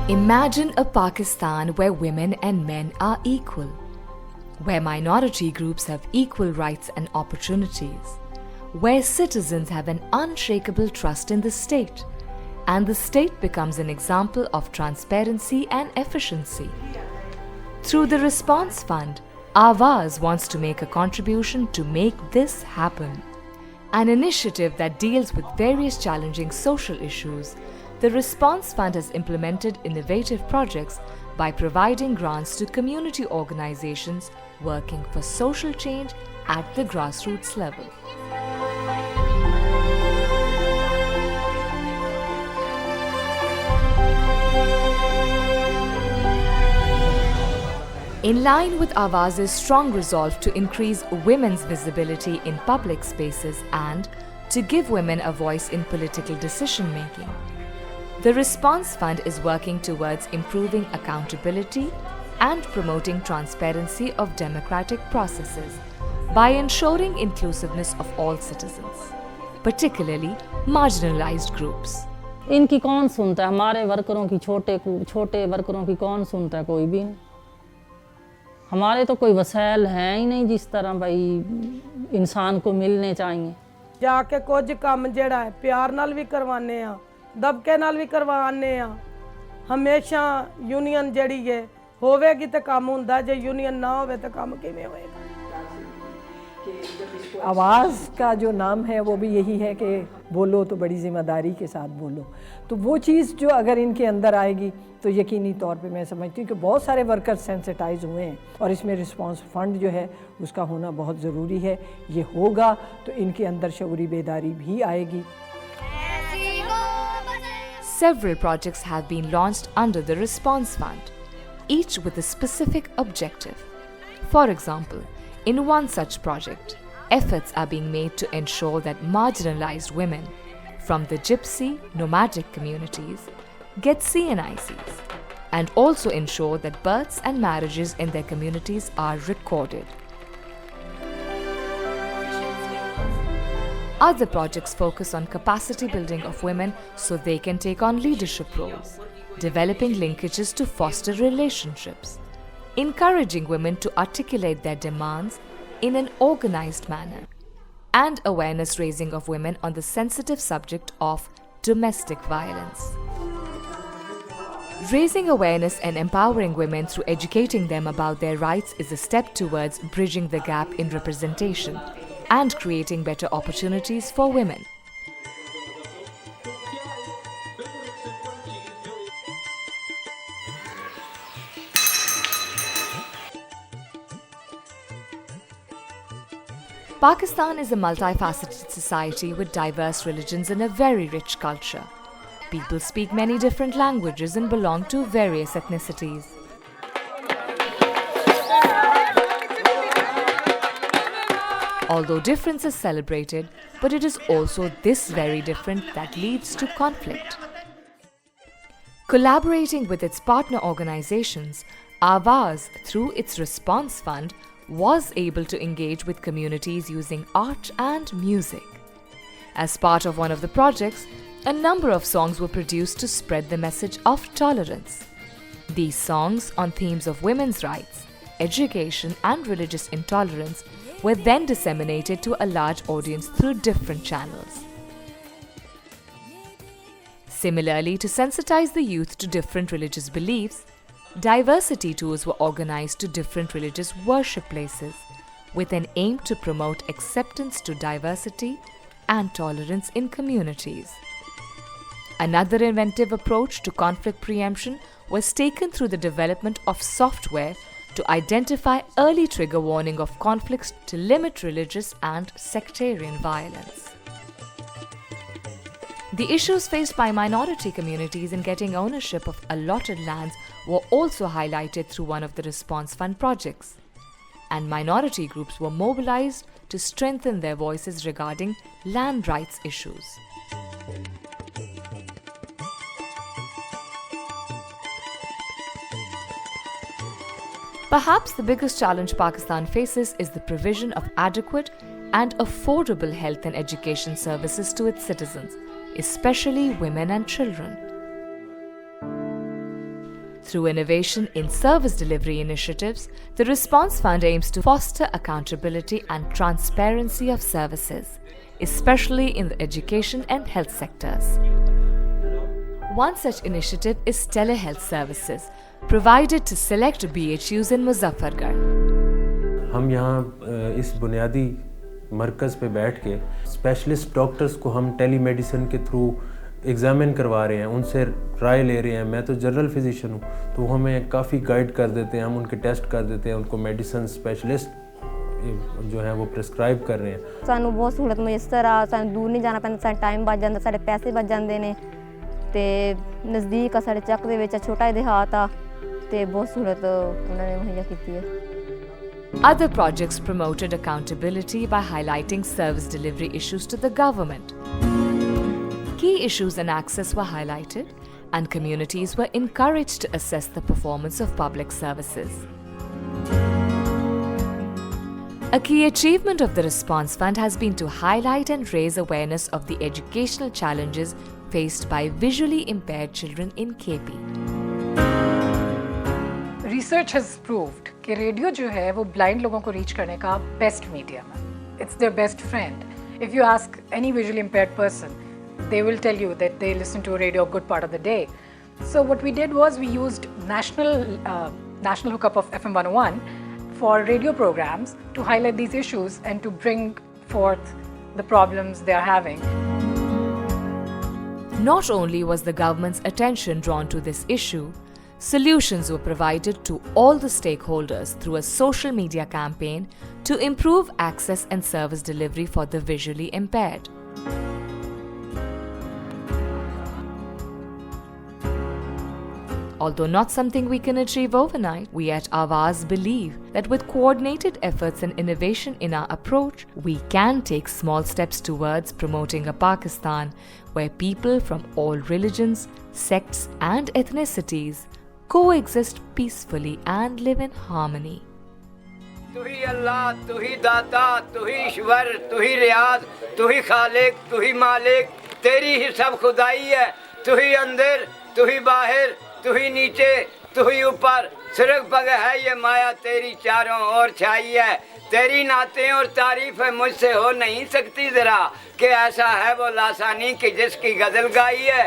Imagine a Pakistan where women and men are equal, where minority groups have equal rights and opportunities, where citizens have an unshakable trust in the state, and the state becomes an example of transparency and efficiency. Through the Response Fund, Awaaz wants to make a contribution to make this happen. An initiative that deals with various challenging social issues, the Response Fund has implemented innovative projects by providing grants to community organizations working for social change at the grassroots level. In line with Awaaz's strong resolve to increase women's visibility in public spaces and to give women a voice in political decision-making, the Response Fund is working towards improving accountability and promoting transparency of democratic processes by ensuring inclusiveness of all citizens, particularly marginalized groups. इनकी कौन सुनता है? हमारे वर्करों की छोटे वर्करों की कौन सुनता है? कोई भी नहीं। हमारे तो कोई वसाइल हैं ही नहीं जिस तरह भाई इंसान को मिलने चाहिए। जाके कुछ काम जेड़ा है प्यार नाल भी करवाने आ, दबके नाल भी करवाने आ। हमेशा यूनियन जेड़ी है होवेगी तो काम हुंदा, जे यूनियन ना होवे तो काम किवें होएगा। आवाज़ का जो नाम है वो भी यही है कि बोलो तो बड़ी ज़िम्मेदारी के साथ बोलो। तो वो चीज़ जो अगर इनके अंदर आएगी तो यकीनी तौर पे मैं समझती हूँ कि बहुत सारे वर्कर्स सेंसिटाइज हुए हैं और इसमें रिस्पांस फंड जो है उसका होना बहुत ज़रूरी है। ये होगा तो इनके अंदर शऊरी बेदारी भी आएगी। Several projects have been launched under the Response Fund, each with a specific objective. For example, in one such project, efforts are being made to ensure that marginalized women from the gypsy, nomadic communities get CNICs and also ensure that births and marriages in their communities are recorded. Other projects focus on capacity building of women so they can take on leadership roles, developing linkages to foster relationships, encouraging women to articulate their demands in an organized manner, and awareness raising of women on the sensitive subject of domestic violence. Raising awareness and empowering women through educating them about their rights is a step towards bridging the gap in representation and creating better opportunities for women. Pakistan is a multifaceted society with diverse religions and a very rich culture. People speak many different languages and belong to various ethnicities. Although difference is celebrated, but it is also this very difference that leads to conflict. Collaborating with its partner organizations, Awaaz, through its Response Fund, was able to engage with communities using art and music. As part of one of the projects, a number of songs were produced to spread the message of tolerance. These songs on themes of women's rights, education and religious intolerance were then disseminated to a large audience through different channels. Similarly, to sensitize the youth to different religious beliefs, diversity tours were organized to different religious worship places with an aim to promote acceptance to diversity and tolerance in communities. Another inventive approach to conflict preemption was taken through the development of software to identify early trigger warning of conflicts to limit religious and sectarian violence. The issues faced by minority communities in getting ownership of allotted lands were also highlighted through one of the Response Fund projects, and minority groups were mobilized to strengthen their voices regarding land rights issues. Perhaps the biggest challenge Pakistan faces is the provision of adequate and affordable health and education services to its citizens, especially women and children. Through innovation in service delivery initiatives, the Response Fund aims to foster accountability and transparency of services, especially in the education and health sectors. One such initiative is telehealth services, provided to select BHUs in Muzaffargarh. हम यहाँ इस बुनियादी मरकज़ पे बैठ के specialist doctors को हम telemedicine के थ्रू एग्ज़ामिन करवा रहे हैं, उनसे राय ले रहे हैं। मैं तो जनरल फिजिशियन हूँ, तो वो हमें काफ़ी गाइड कर देते हैं, हम उनके टेस्ट कर देते हैं, उनको मेडिसिन स्पेशलिस्ट जो है वो प्रिस्क्राइब कर रहे हैं। ਸਾਨੂੰ ਬਹੁਤ ਸਹੂਲਤ ਮੁਯੱਸਰ ਆ, ਸਾਨੂੰ ਦੂਰ ਨਹੀਂ ਜਾਣਾ ਪੈਂਦਾ, ਸਾਡਾ ਟਾਈਮ ਬਚ ਜਾਂਦਾ, ਸਾਡੇ ਪੈਸੇ ਬਚ ਜਾਂਦੇ ਨੇ ਤੇ ਨਜ਼ਦੀਕ ਆ, ਸਾਡੇ ਚੱਕ ਦੇ ਵਿੱਚ ਛੋਟਾ ਜਿਹਾ ਦੇਹਾਤ ਆ ਤੇ ਬਹੁਤ ਸਹੂਲਤ ਉਹਨਾਂ ਨੇ ਮੁਹੱਈਆ ਕੀਤੀ ਹੈ। Other projects promoted accountability by highlighting service delivery issues to the government. Key issues and access were highlighted, and communities were encouraged to assess the performance of public services. A key achievement of the Response Fund has been to highlight and raise awareness of the educational challenges faced by visually impaired children in KP. Research has proved कि radio जो है वो blind लोगों को reach करने का best medium है. It's their best friend. If you ask any visually impaired person, they will tell you that they listen to radio a good part of the day. So what we did was we used national hookup of FM 101 for radio programs to highlight these issues and to bring forth the problems they are having. Not only was the government's attention drawn to this issue, solutions were provided to all the stakeholders through a social media campaign to improve access and service delivery for the visually impaired. Although not something we can achieve overnight, we at Awaaz believe that with coordinated efforts and innovation in our approach, we can take small steps towards promoting a Pakistan where people from all religions, sects and ethnicities coexist peacefully and live in harmony. तू ही अल्लाह, तू ही दाता, तू ही ईश्वर, तू ही रियाज, तू ही खालिक, तू ही मालिक, तेरी ही सब खुदाई है। तू ही अंदर, तू ही बाहर, तू ही नीचे, तू ही ऊपर, सिर्फ पग है ये माया तेरी चारों ओर छाई है। तेरी नातें और तारीफ है मुझसे हो नहीं सकती जरा, कि ऐसा है वो लासानी कि जिसकी गजल गाई है।